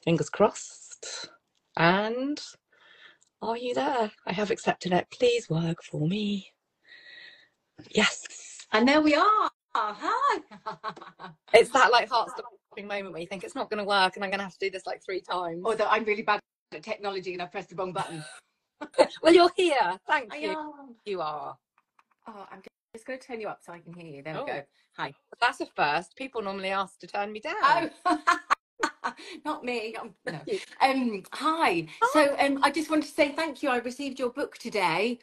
Fingers crossed. And are you there? I have accepted it. Please work for me. Yes. And there we are. Hi. It's that like heart-stopping moment where you think it's not going to work and I'm going to have to do this like 3 times. Although I'm really bad at technology and I pressed the wrong button. Well, you're here. Thank I you. am. You are. Oh, I'm just going to turn you up so I can hear you. There we go. Hi. That's a first. People normally ask to turn me down. Oh, not me. No. Hi. So I just wanted to say thank you. I received your book today.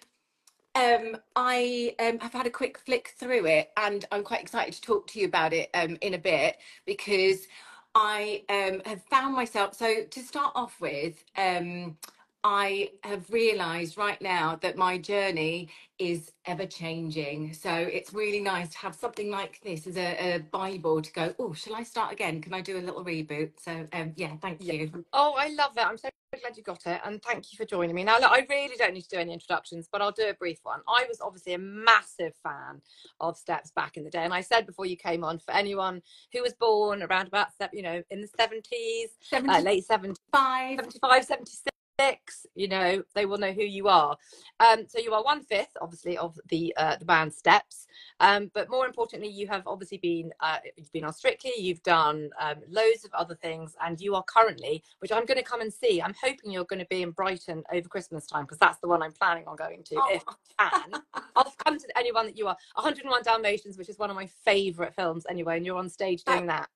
I have had a quick flick through it, and I'm quite excited to talk to you about it in a bit, because I have found myself. So to start off with, I have realised right now that my journey is ever changing. So it's really nice to have something like this as a Bible to go, oh, shall I start again? Can I do a little reboot? So yeah, thank you. Oh, I love it. I'm so glad you got it. And thank you for joining me. Now, look, I really don't need to do any introductions, but I'll do a brief one. I was obviously a massive fan of Steps back in the day. And I said before you came on, for anyone who was born around about, in the 70s, late 70s, 75, 76, they will know who you are. So you are 1/5, obviously, of the band Steps. But more importantly, you have obviously you've been on Strictly, you've done loads of other things, and you are currently, which I'm going to come and see. I'm hoping you're going to be in Brighton over Christmas time, because that's the one I'm planning on going to, if I can. I'll come to anyone that you are. 101 Dalmatians, which is one of my favourite films anyway, and you're on stage doing that.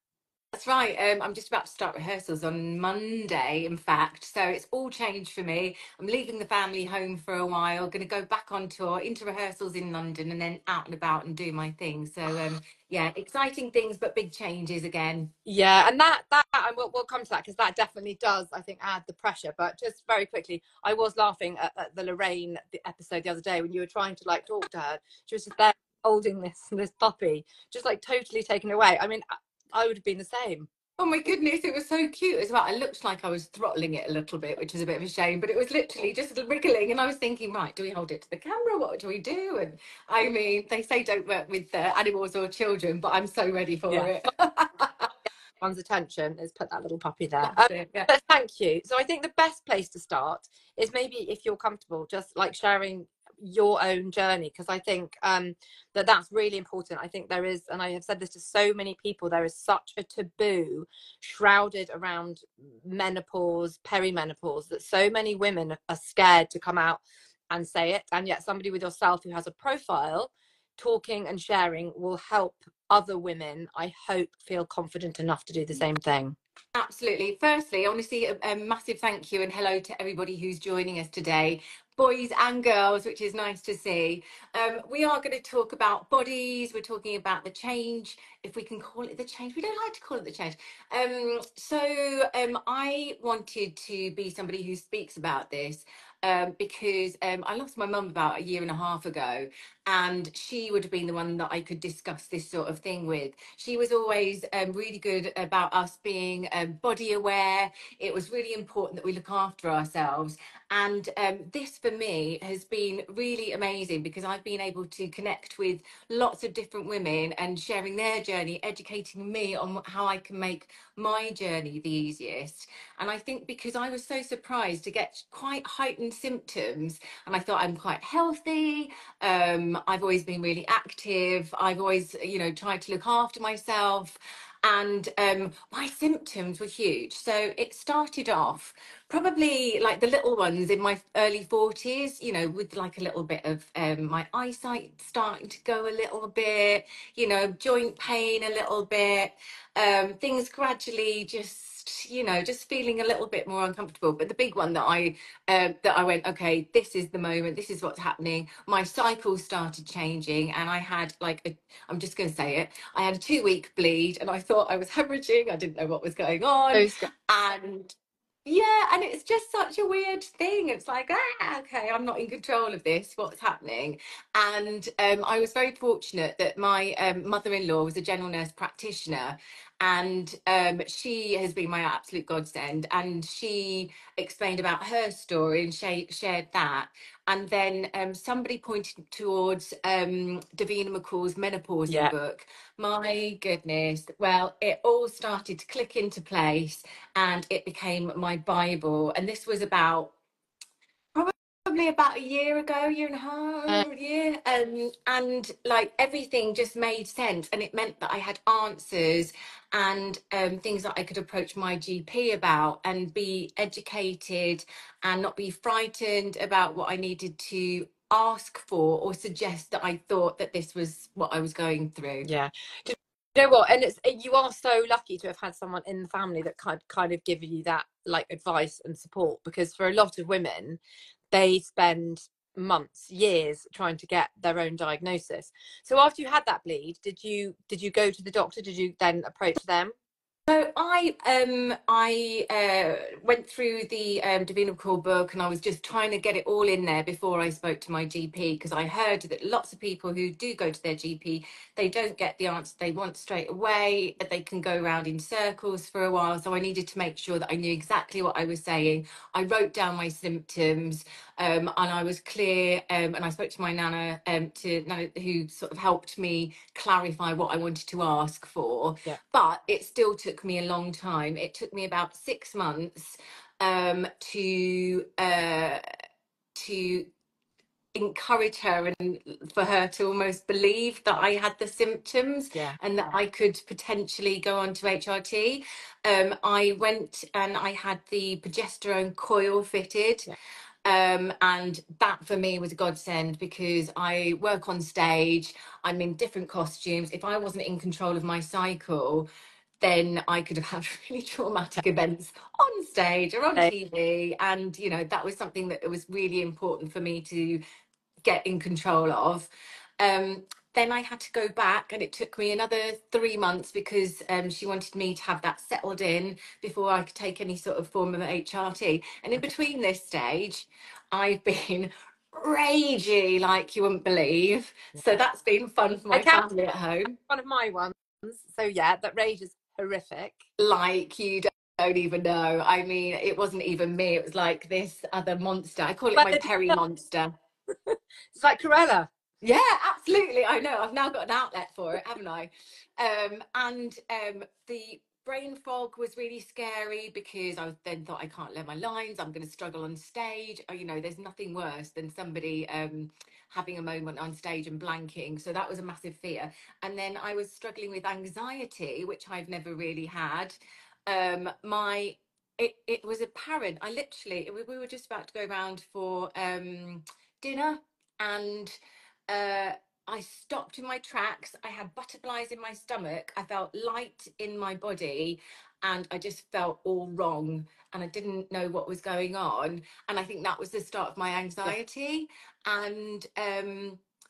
That's right. I'm just about to start rehearsals on Monday, in fact. So it's all changed for me. I'm leaving the family home for a while, going to go back on tour, into rehearsals in London, and then out and about and do my thing. So yeah, exciting things, but big changes again. Yeah, and that and we'll come to that, because that definitely does, I think, add the pressure. But just very quickly, I was laughing at the Lorraine episode the other day when you were trying to like talk to her. She was just there holding this puppy, just like totally taken away. I mean, I would have been the same. Oh my goodness, it was so cute as well. I looked like I was throttling it a little bit, which was a bit of a shame, but it was literally just wriggling. And I was thinking, right, do we hold it to the camera? What do we do? And I mean, they say don't work with animals or children, but I'm so ready for it. One's attention is put that little puppy there. Yeah. But thank you. So I think the best place to start is maybe, if you're comfortable, just like sharing your own journey, because I think that's really important. I think there is, and I have said this to so many people, there is such a taboo shrouded around menopause, perimenopause, that so many women are scared to come out and say it. And yet somebody with yourself who has a profile talking and sharing will help other women, I hope, feel confident enough to do the same thing. Absolutely. Firstly, I want to say a massive thank you and hello to everybody who's joining us today, boys and girls, which is nice to see. We are going to talk about bodies. We're talking about the change, if we can call it the change. We don't like to call it the change. I wanted to be somebody who speaks about this because I lost my mum about a year and a half ago, and she would have been the one that I could discuss this sort of thing with. She was always really good about us being body aware. It was really important that we look after ourselves. And this for me has been really amazing, because I've been able to connect with lots of different women and sharing their journey, educating me on how I can make my journey the easiest. And I think because I was so surprised to get quite heightened symptoms, and I thought I'm quite healthy. I've always been really active. I've always, tried to look after myself. And my symptoms were huge. So it started off probably like the little ones in my early 40s, with like a little bit of my eyesight starting to go a little bit, joint pain a little bit, things gradually just feeling a little bit more uncomfortable. But the big one that I went, okay, this is the moment, this is what's happening. My cycle started changing, and I had I'm just going to say it, I had a 2-week bleed, and I thought I was hemorrhaging. I didn't know what was going on. And yeah, and it's just such a weird thing. It's like, okay, I'm not in control of this. What's happening? And I was very fortunate that my mother-in-law was a general nurse practitioner, and she has been my absolute godsend, and she explained about her story and shared that. And then somebody pointed towards Davina McCall's menopausing Yeah. book. My goodness, well, it all started to click into place and it became my Bible. And this was about probably about a year ago, year and a Uh, half, year. And like everything just made sense. And it meant that I had answers and things that I could approach my GP about and be educated and not be frightened about what I needed to ask for or suggest that I thought that this was what I was going through. yeah. Do you know what? And you are so lucky to have had someone in the family that kind of give you that like advice and support, because for a lot of women, they spend months, years trying to get their own diagnosis. So after you had that bleed, did you go to the doctor? Did you then approach them? So I went through the Davina McCall book, and I was just trying to get it all in there before I spoke to my GP, because I heard that lots of people who do go to their GP, they don't get the answer they want straight away. They can go around in circles for a while. So I needed to make sure that I knew exactly what I was saying. I wrote down my symptoms, and I was clear. And I spoke to my nana, who sort of helped me clarify what I wanted to ask for. Yeah. But it still took me a long time. It took me about 6 months to encourage her and for her to almost believe that I had the symptoms Yeah. and that I could potentially go on to HRT. I went and I had the progesterone coil fitted. Yeah. And that for me was a godsend, because I work on stage, I'm in different costumes. If I wasn't in control of my cycle, then I could have had really traumatic events on stage or on TV. And, you know, that was something that it was really important for me to get in control of. Then I had to go back, and it took me another 3 months, because she wanted me to have that settled in before I could take any sort of form of HRT. And in Okay. between this stage, I've been ragey like you wouldn't believe. So Yeah. that's been fun for I my can't. family at home. One of my ones. So yeah, that rage is horrific. Like you don't even know. I mean, it wasn't even me. It was like this other monster. I call it But my Perry monster. it's like Corella. Yeah, absolutely. I know. I've now got an outlet for it, haven't I? And the brain fog was really scary, because I then thought, I can't learn my lines. I'm going to struggle on stage. You know, there's nothing worse than somebody having a moment on stage and blanking. So that was a massive fear. And then I was struggling with anxiety, which I've never really had. My it was apparent. I literally we were just about to go around for dinner, and I stopped in my tracks. I had butterflies in my stomach. I felt light in my body, and I just felt all wrong. And I didn't know what was going on. And I think that was the start of my Yeah. anxiety. And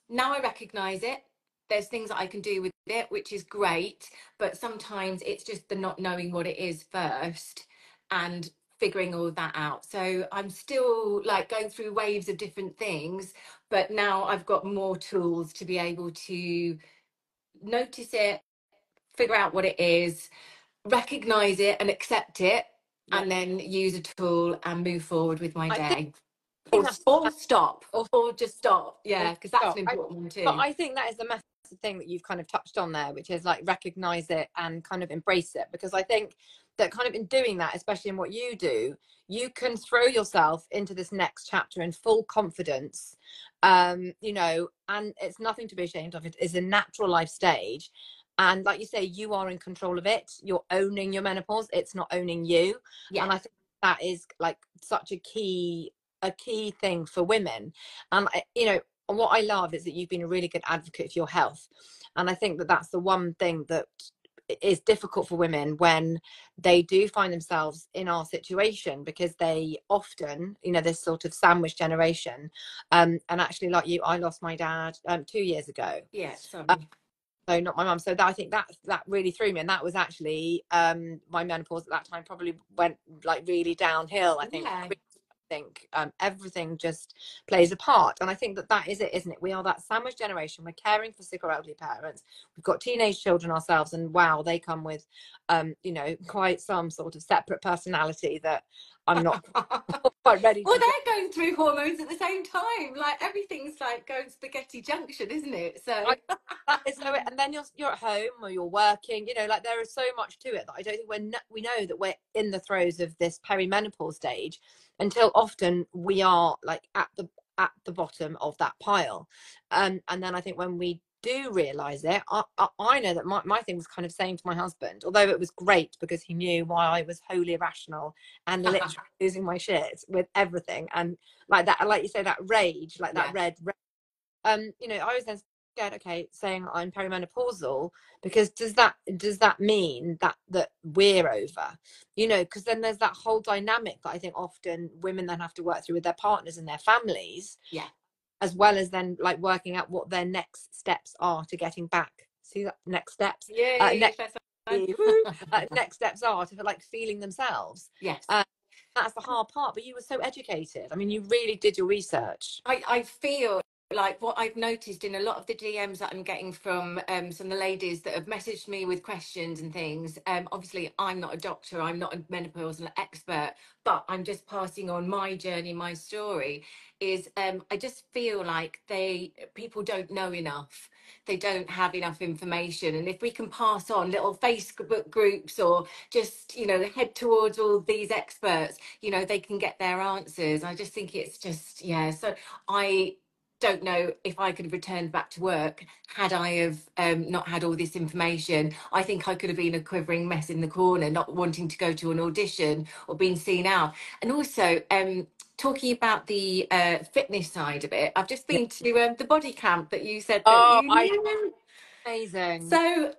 now I recognize it. There's things that I can do with it, which is great. But sometimes it's just the not knowing what it is first and figuring all that out. So I'm still like going through waves of different things, but now I've got more tools to be able to notice it, figure out what it is, recognize it and accept it, Yeah. and then use a tool and move forward with my I day. think that's Or stop, or, or just stop. or Yeah, because that's stop. an important one But too. I think that is the massive thing that you've kind of touched on there, which is like recognize it and kind of embrace it. Because I think that kind of in doing that, especially in what you do, you can throw yourself into this next chapter in full confidence. You know, and it's nothing to be ashamed of. It is a natural life stage. And like you say, you are in control of it. You're owning your menopause. It's not owning you. Yeah. And I think that is like such a key thing for women. And you know, what I love is that you've been a really good advocate for your health. And I think that that's the one thing that is difficult for women when they do find themselves in our situation, because they often, you know, this sort of sandwich generation. And actually, like you, I lost my dad 2 years ago. Yeah, sorry. So not my mum. So that, I think that really threw me. And that was actually my menopause at that time probably went like really downhill, I think, Yeah. think everything just plays a part. And I think that is it, isn't it? We are that sandwich generation. We're caring for sick or elderly parents. We've got teenage children ourselves, and wow, they come with quite some sort of separate personality that I'm not quite ready Well, to go. they're going through hormones at the same time. Like everything's like going spaghetti junction, isn't it? So That is so it. And then you're at home or you're working, like there is so much to it that I don't think we know that we're in the throes of this perimenopause stage until often we are like at the bottom of that pile. And then I think when we do realize it, I know that my thing was kind of saying to my husband, although it was great because he knew why I was wholly irrational and literally losing my shit with everything, and like that, like you say, that rage, like that yeah. red, I was then scared, okay, saying I'm perimenopausal, because does that mean that we're over? Because then there's that whole dynamic that I think often women then have to work through with their partners and their families, Yeah. as well as then like working out what their next steps are to getting back. See that next steps, Yay, next first one. next steps are to like feeling themselves. Yes. That's the hard part. But you were so educated. I mean, you really did your research. I feel like what I've noticed in a lot of the DMs that I'm getting from some of the ladies that have messaged me with questions and things. Obviously, I'm not a doctor, I'm not a menopausal expert, but I'm just passing on my journey, my story. Is I just feel like people don't know enough. They don't have enough information, and if we can pass on little Facebook groups or just head towards all these experts, they can get their answers. I just think it's just, yeah. So I don't know if I could have returned back to work had I have not had all this information. I think I could have been a quivering mess in the corner, not wanting to go to an audition or being seen out. And also, talking about the fitness side of it, I've just Yeah. been to the body camp that you said that Oh, you knew. amazing. So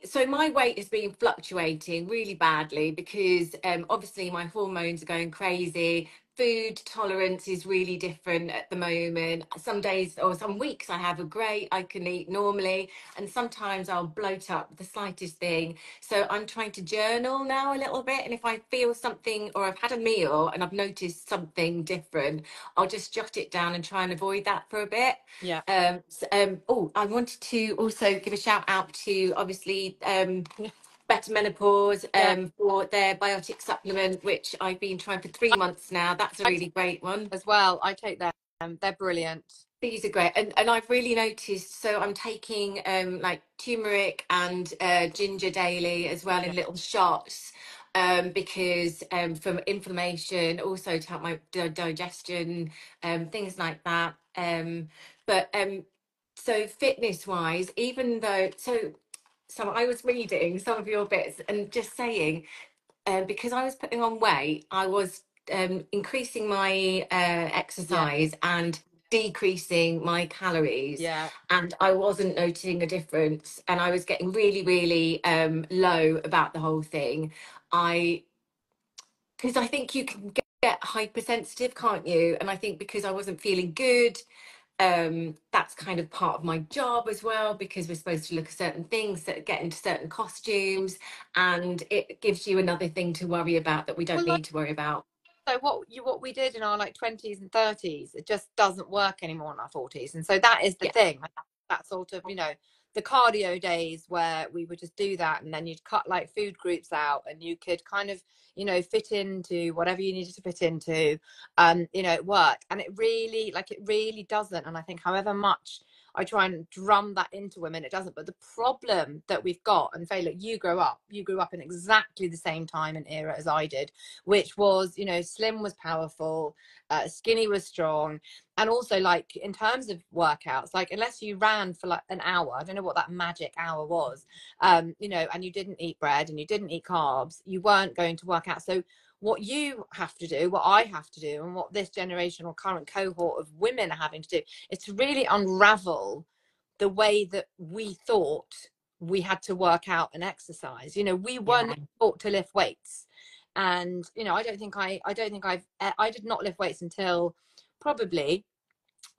so my weight has been fluctuating really badly because obviously my hormones are going crazy. Food tolerance is really different at the moment. Some days or some weeks I have a great, I can eat normally, and sometimes I'll bloat up the slightest thing. So I'm trying to journal now a little bit, and if I feel something or I've had a meal and I've noticed something different, I'll just jot it down and try and avoid that for a bit. Yeah. Oh, I wanted to also give a shout out to obviously Better Menopause Yeah. for their biotic supplement, which I've been trying for 3 months now. That's a I take really great one. as well. I take them. They're brilliant. These are great, and I've really noticed. So I'm taking like turmeric and ginger daily as well Yeah. in little shots, because from inflammation, also to help my digestion, things like that. But so fitness wise, even though so I was reading some of your bits and just saying, because I was putting on weight, I was increasing my Yeah. exercise and decreasing my calories, Yeah. and I wasn't noticing a difference, and I was getting really, really low about the whole thing. I Because I think you can get hypersensitive, can't you? And I think because I wasn't feeling good, that's kind of part of my job as well, because we're supposed to look at certain things, that get into certain costumes, and it gives you another thing to worry about that we don't Well, like, need to worry about. so what we did in our like 20s and 30s, it just doesn't work anymore in our 40s. And so that is the Yeah. thing. Like, that sort of, the cardio days where we would just do that, and then you'd cut like food groups out, and you could kind of, fit into whatever you needed to fit into, at work. And it really doesn't. And I think however much I try and drum that into women, it doesn't. But the problem that we've got, and Faye, look, you grew up in exactly the same time and era as I did, which was, slim was powerful, skinny was strong. And also, like, in terms of workouts, like, unless you ran for like an hour, I don't know what that magic hour was, and you didn't eat bread and you didn't eat carbs, you weren't going to work out. So what you have to do, what I have to do, and what this generation or current cohort of women are having to do, is to really unravel the way that we thought we had to work out and exercise. We weren't Yeah. taught to lift weights. And I did not lift weights until probably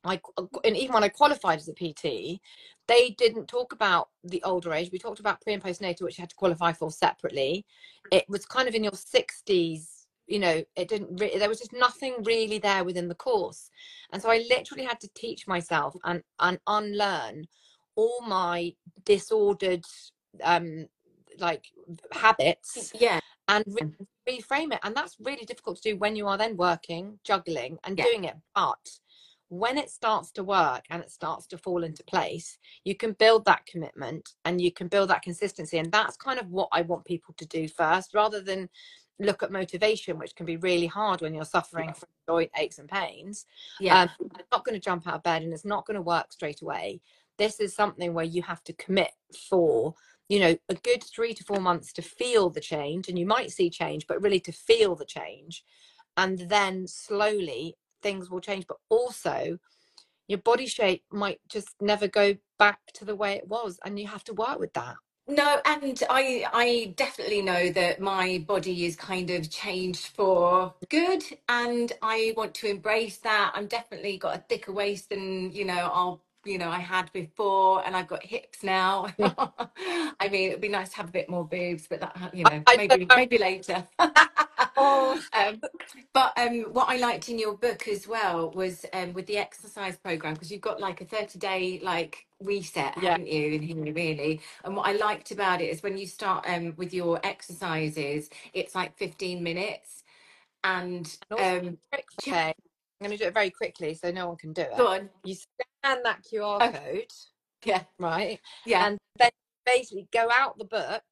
and even when I qualified as a PT, they didn't talk about the older age. We talked about pre and postnatal, which you had to qualify for separately. It was kind of in your 60s, you know, it didn't there was just nothing really there within the course. And so I literally had to teach myself and unlearn all my disordered like habits Yeah, and reframe it. And that's really difficult to do when you are then working, juggling and yeah, doing it. But when it starts to work and it starts to fall into place, you can build that commitment and you can build that consistency. And that's kind of what I want people to do first, rather than look at motivation, which can be really hard when you're suffering from joint aches and pains. yeah. It's not going to jump out of bed and it's not going to work straight away. This is something where you have to commit for, you know, a good 3 to 4 months to feel the change. And you might see change, but really to feel the change. And then slowly things will change. But also your body shape might just never go back to the way it was. And you have to work with that. No, and I definitely know that my body is kind of changed for good, and I want to embrace that. I'm definitely got a thicker waist than, I had before, and I've got hips now. I mean, it'd be nice to have a bit more boobs, but that, I maybe later. oh Um, but what I liked in your book as well was with the exercise program, because you've got like a 30-day like reset, yeah. haven't you, in here really? And what I liked about it is when you start with your exercises, it's like 15 minutes. And And also, trick for yeah, Faye, I'm going to do it very quickly so no one can do go it. on. You scan that QR Oh, code, yeah, right? yeah, And then basically go out the book,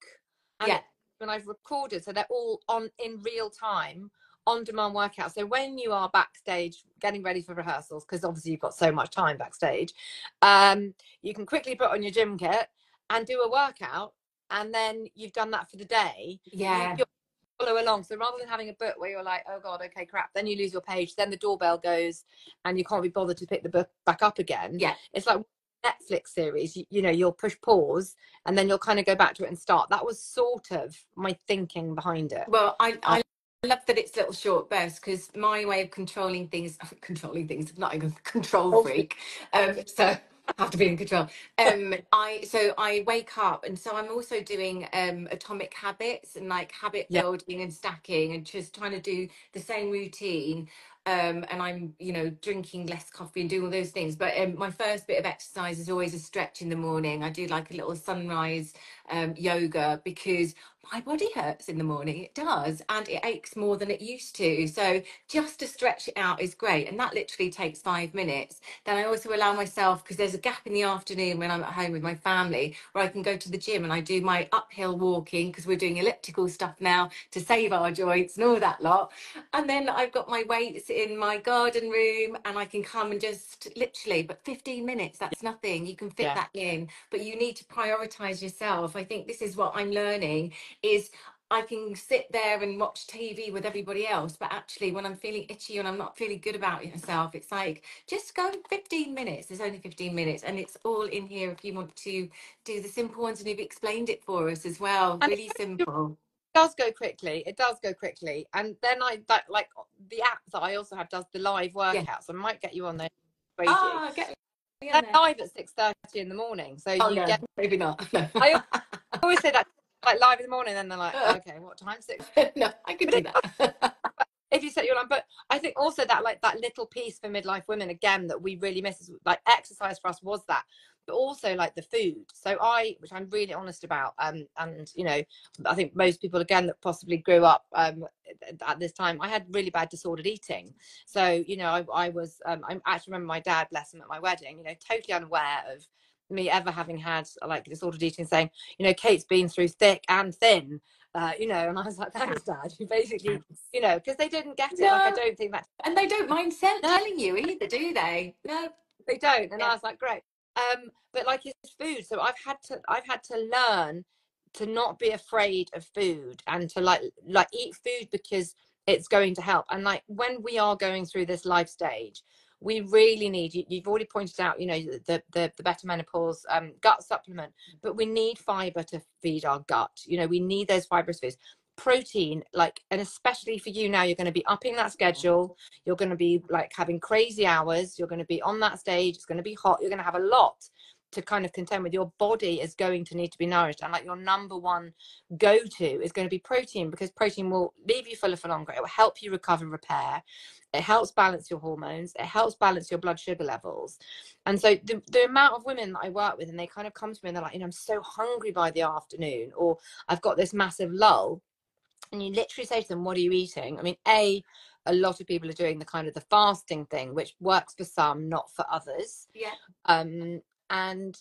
and yeah, it, when I've recorded, so they're all on in real time, on demand workouts. So when you are backstage getting ready for rehearsals, because obviously you've got so much time backstage, you can quickly put on your gym kit and do a workout, and then you've done that for the day. yeah, You follow along. So rather than having a book where you're like, oh God, okay, crap, then you lose your page, then the doorbell goes and you can't be bothered to pick the book back up again. yeah. It's like Netflix series, you know, you'll push pause and then you'll kind of go back to it and start. That was sort of my thinking behind it. Well, Um, I love that it's little short bursts, because my way of controlling things, I'm not a control freak. So I have to be in control. I wake up, and so I'm also doing atomic habits and like habit yeah, building and stacking and just trying to do the same routine. And I'm, drinking less coffee and doing all those things. But my first bit of exercise is always a stretch in the morning. I do like a little sunrise yoga, because my body hurts in the morning. It does, and it aches more than it used to. So just to stretch it out is great, and that literally takes 5 minutes. Then I also allow myself, because there's a gap in the afternoon when I'm at home with my family, where I can go to the gym and I do my uphill walking, because we're doing elliptical stuff now to save our joints and all that lot. And then I've got my weights in my garden room, and I can come and just literally, but 15 minutes, that's nothing. You can fit yeah. that in, but you need to prioritize yourself. I think this is what I'm learning is I can sit there and watch TV with everybody else, but actually when I'm feeling itchy and I'm not feeling good about yourself, it's like, just go 15 minutes. There's only 15 minutes, and it's all in here if you want to do the simple ones, and you've explained it for us as well. And Really simple. it does go quickly. It does go quickly. And then that like the app that I also have does the live Yeah. workouts. I might get you on there, persuade you. Ah, get me on They're there. live at 6:30 in the morning. So Oh you no, get, maybe not. No. I always say that, like live in the morning, and then they're like, okay, what time? 6. No, I could But do it that. if you set your alarm. But I think also that like that little piece for midlife women again that we really miss is like exercise for us was that, but also like the food. So which I'm really honest about, and you know, I think most people again that possibly grew up at this time, I had really bad disordered eating. So you know, I was I actually remember my dad, bless him, at my wedding, you know, totally unaware of me ever having had like disordered eating, saying, you know, Kate's been through thick and thin, you know, and I was like, thanks, Dad. You basically, you know, because they didn't get it. Like, I No, don't think that, and they don't mind no, telling you either, do they? No. they don't. And I Yeah. was like, great. But like it's food. So I've had to learn to not be afraid of food and to like eat food because it's going to help. And like when we are going through this life stage, we really need, you've already pointed out, you know, the better menopause gut supplement, but we need fiber to feed our gut. You know, we need those fibrous foods, protein, like, and especially for you now, you're going to be upping that schedule. You're going to be like having crazy hours. You're going to be on that stage. It's going to be hot. You're going to have a lot to kind of contend with, your body is going to need to be nourished, and like your number one go-to is going to be protein, because protein will leave you fuller for longer. It will help you recover, repair. It helps balance your hormones. It helps balance your blood sugar levels. And so the amount of women that I work with, and they kind of come to me and they're like, I'm so hungry by the afternoon, or I've got this massive lull. And you literally say to them, what are you eating? I mean, a lot of people are doing the kind of the fasting thing, which works for some, not for others. Yeah. And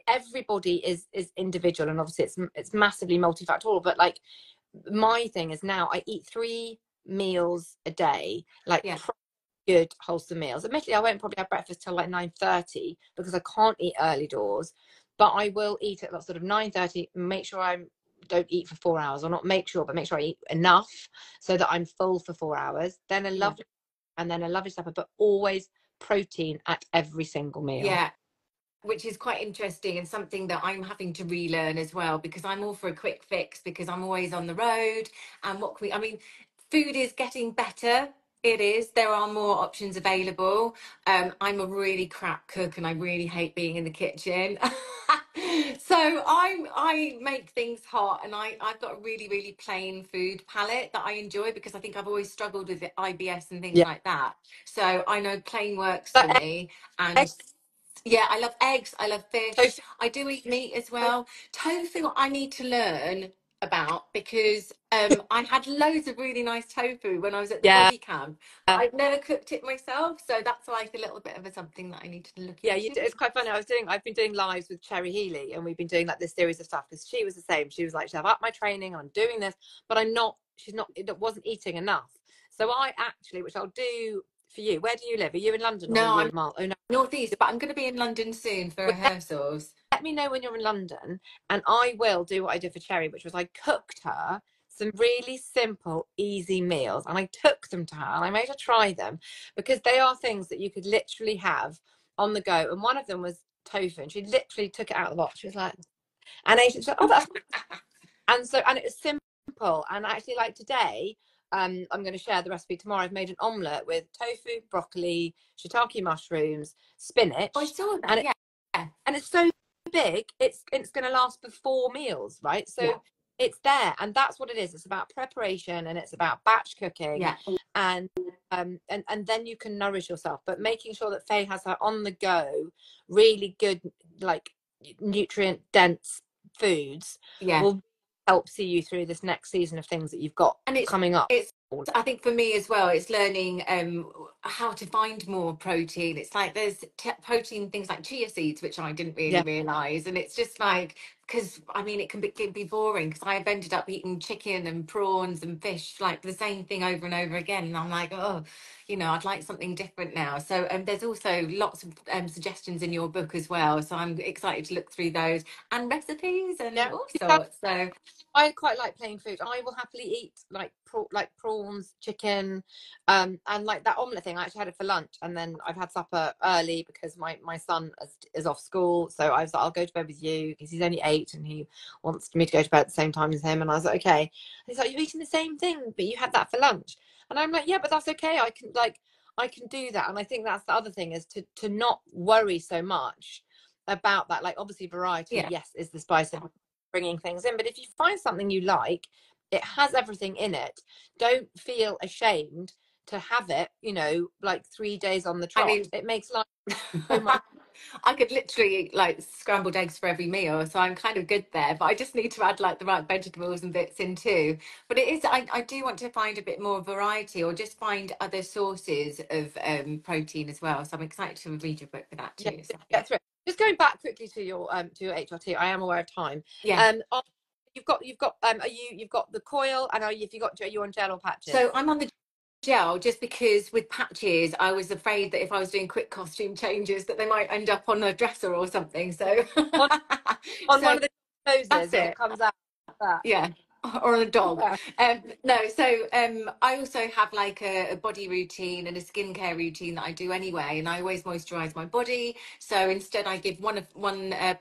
everybody is individual, and obviously it's massively multifactorial. But like, my thing is, now I eat 3 meals a day, like good wholesome meals. Admittedly, I won't probably have breakfast till like 9:30 because I can't eat early doors, but I will eat at sort of 9:30. Make sure I don't eat for 4 hours, or not make sure, but make sure I eat enough so that I'm full for 4 hours. Then a lovely and then a lovely supper, but always protein at every single meal. Yeah, which is quite interesting, and something that I'm having to relearn as well, because I'm all for a quick fix, because I'm always on the road. And I mean, food is getting better. It is. There are more options available. I'm a really crap cook, and I really hate being in the kitchen. So I make things hot, and I've got a really, really plain food palette that I enjoy, because I think I've always struggled with the IBS and things like that. So I know plain works for me. And yeah, I love eggs. I love fish. Tofu. I do eat meat as well. Tofu, I need to learn about, because I had loads of really nice tofu when I was at the body camp, but I've never cooked it myself. So that's like a little bit of something that I need to look into. It's quite funny. I've been doing lives with Cherry Healy, and we've been doing like this series of stuff, because she was the same. She was like, I've upped my training, I'm doing this, but it wasn't eating enough. So I actually, which I'll do for you. Where do you live? Are you in London, or No, are you I'm in Mal? Oh no, northeast, but I'm going to be in London soon for rehearsals. let me know when you're in London, and I will do what I did for Cherry, which was I cooked her some really simple, easy meals, and I took them to her and I made her try them, because they are things that you could literally have on the go. And one of them was tofu, and she literally took it out of the box. She was like, and ate it. She was like, oh, that's and it was simple. And actually, like today, I'm going to share the recipe tomorrow. I've made an omelette with tofu, broccoli, shiitake mushrooms, spinach. I saw that. And it's so big, it's going to last for 4 meals, right? So it's there, and that's what it is. It's about preparation, and it's about batch cooking, and then you can nourish yourself, but making sure that Faye has her on the go, really good, like nutrient dense foods will help see you through this next season of things that you've got coming up. I think for me as well, it's learning how to find more protein. It's like there's protein things like chia seeds, which I didn't really realize. And it's just like, because I mean, it can be boring, because I've ended up eating chicken and prawns and fish, like the same thing over and over again. And I'm like, oh, I'd like something different now. So there's also lots of suggestions in your book as well. So I'm excited to look through those, and recipes and all sorts. So I quite like plain food. I will happily eat like prawns, chicken, and like that omelette thing. I actually had it for lunch, and then I've had supper early because my son is off school. So I was like, I'll go to bed with you, because he's only 8 and he wants me to go to bed at the same time as him. And I was like, okay. And he's like, you're eating the same thing, but you had that for lunch. And I'm like, yeah, but that's okay. I can do that. And I think that's the other thing, is to not worry so much about that. Like, obviously variety, yes, is the spice of bringing things in, but if you find something you like, it has everything in it, don't feel ashamed to have it, like 3 days on the trot. I mean, it makes life so much. I could literally eat like scrambled eggs for every meal, so I'm kind of good there, but I just need to add like the right vegetables and bits in too. But it is, I do want to find a bit more variety, or just find other sources of protein as well. So I'm excited to read your book for that too. Get through it. Just going back quickly to your HRT, I am aware of time. You've got you've got the coil, and are you on gel or patches? So I'm on the gel, just because with patches I was afraid that if I was doing quick costume changes that they might end up on a dresser or something. So on one of the Tozers, it comes out like that. Or on a dog. No, so I also have like a body routine and a skincare routine that I do anyway, and I always moisturize my body. So instead I give one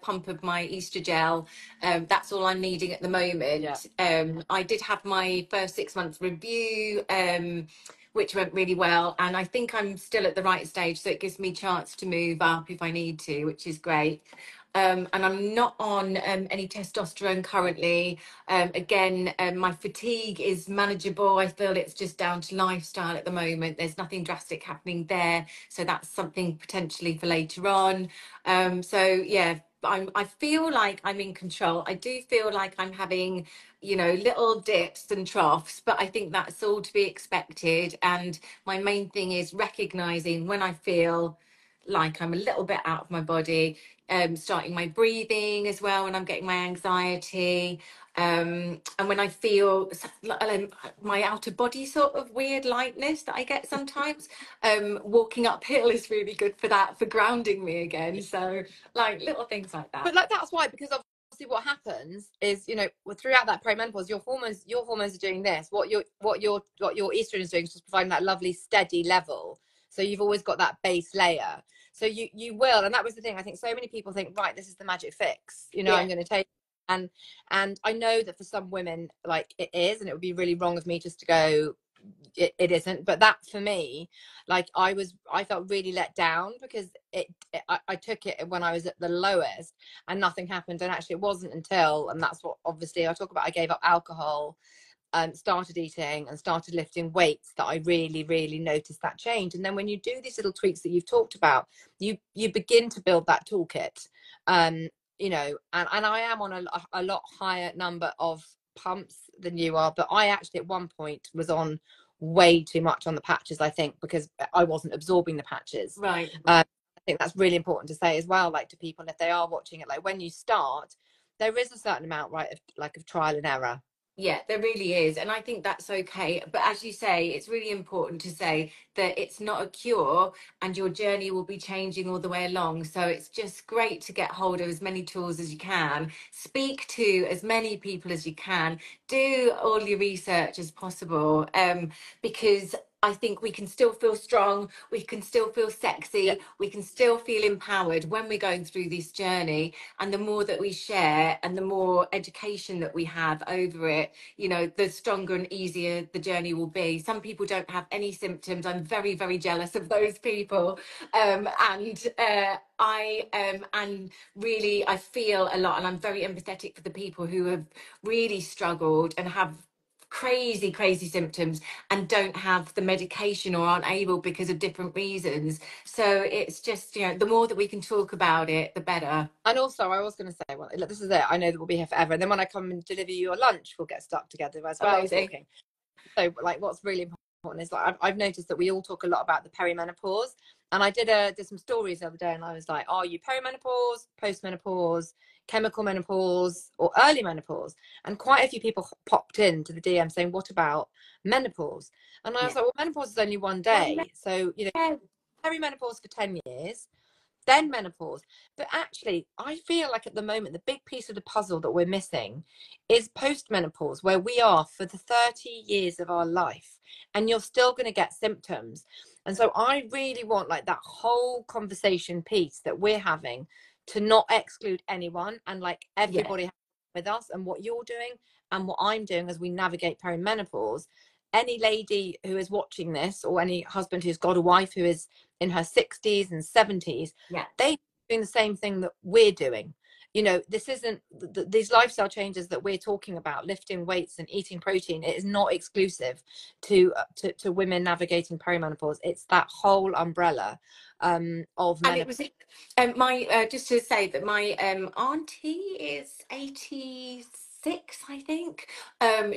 pump of my Easter gel. That's all I'm needing at the moment. I did have my first 6 months review which went really well. And I think I'm still at the right stage, so it gives me a chance to move up if I need to, which is great. And I'm not on any testosterone currently. Again, my fatigue is manageable. I feel it's just down to lifestyle at the moment. There's nothing drastic happening there. So that's something potentially for later on. So yeah, I feel like I'm in control. I do feel like I'm having, you know, little dips and troughs, but I think that's all to be expected. And my main thing is recognizing when I feel like I'm a little bit out of my body, starting my breathing as well when I'm getting my anxiety. And when I feel my outer body sort of weird lightness that I get sometimes, walking uphill is really good for that, for grounding me again. So like little things like that. But like that's why, because obviously what happens is, you know, throughout that perimenopause, your hormones are doing this. What your estrogen is doing is just providing that lovely steady level. So you've always got that base layer. So you will, and that was the thing. I think so many people think, right, this is the magic fix. You know, Yeah. I'm going to take, and I know that for some women, like it is, and it would be really wrong of me just to go, it isn't. But that for me, like I felt really let down because I took it when I was at the lowest and nothing happened. And actually it wasn't until, and that's what obviously I talk about, I gave up alcohol, started eating and started lifting weights, that I really, really noticed that change. And then when you do these little tweaks that you've talked about, you begin to build that toolkit. You know, and I am on a lot higher number of pumps than you are, but I actually at one point was on way too much on the patches, I think, because I wasn't absorbing the patches. Right. I think that's really important to say as well, like to people if they are watching it, like when you start, there is a certain amount, right, of trial and error. Yeah, there really is. And I think that's okay. But as you say, it's really important to say that it's not a cure and your journey will be changing all the way along. So it's just great to get hold of as many tools as you can, speak to as many people as you can, do all your research as possible, because I think we can still feel strong, we can still feel Yeah. sexy, we can still feel empowered when we're going through this journey. And the more that we share and the more education that we have over it, you know, the stronger and easier the journey will be. Some people don't have any symptoms. I'm very, very jealous of those people. And really I feel a lot, and I'm very empathetic for the people who have really struggled and have crazy symptoms and don't have the medication or aren't able because of different reasons. So it's just, you know, the more that we can talk about it, the better. And also, I was going to say, well, look, this is it. I know that we'll be here forever. And then when I come and deliver you your lunch, we'll get stuck together as well, Amazing. talking. So, like, what's really important is, like, I've noticed that we all talk a lot about the perimenopause. And I did some stories the other day, and I was like, are you perimenopause, postmenopause, chemical menopause, or early menopause? And quite a few people popped into the DM saying, what about menopause? And I was Yeah. like, well, menopause is only one Well, day. So, you know, yeah. perimenopause for 10 years, then menopause. But actually, I feel like at the moment, the big piece of the puzzle that we're missing is postmenopause, where we are for the 30 years of our life, and you're still going to get symptoms. And so I really want, like, that whole conversation piece that we're having to not exclude anyone, and like Yeah. everybody with us, and what you're doing and what I'm doing as we navigate perimenopause. Any lady who is watching this, or any husband who's got a wife who is in her 60s and 70s, Yeah. they doing the same thing that we're doing. You know, this isn't these lifestyle changes that we're talking about, lifting weights and eating protein. It is not exclusive to women navigating perimenopause. It's that whole umbrella of And it menopause. was my just to say that my auntie is 86, I think.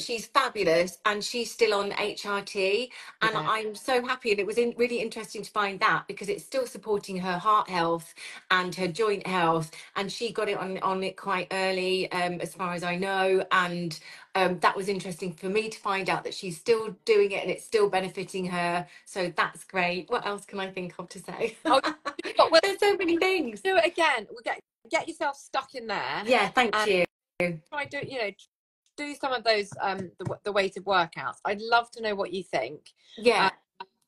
She's fabulous and she's still on HRT, and Yeah. I'm so happy. And it was really interesting to find that, because it's still supporting her heart health and her joint health, and she got it on it quite early, as far as I know. And that was interesting for me to find out that she's still doing it and it's still benefiting her. So that's great. What else can I think of to say? Oh, but we'll There's so many things. do it again. We'll get yourself stuck in there Yeah, thank and you. try do, you know, do some of those the weighted workouts. I'd love to know what you think. Yeah,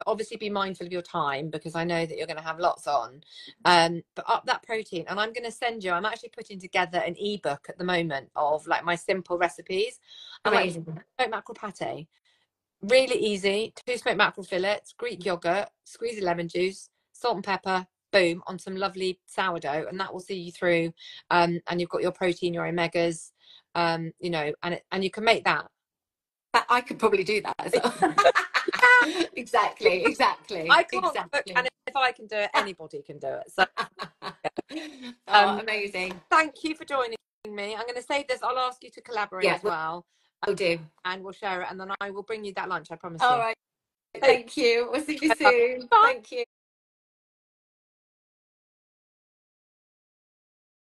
Obviously be mindful of your time, because I know that you're going to have lots on, but up that protein. And I'm going to send you, I'm actually putting together an ebook at the moment of like my simple recipes, and like amazing. smoked mackerel pate, Really easy. 2 smoked mackerel fillets, Greek yogurt, squeeze of lemon juice, salt and pepper, boom, on some lovely sourdough, and that will see you through. And you've got your protein, your omegas, you know, and you can make that. I could probably do that as well. Exactly, I can't cook, exactly. and if I can do it, anybody can do it. So, Oh, amazing. thank you for joining me. I'm going to save this. I'll ask you to collaborate Yeah, as well, will do. and we'll share it, and then I will bring you that lunch. I promise All you. right. Thank you. We'll see you soon. Bye. Thank you.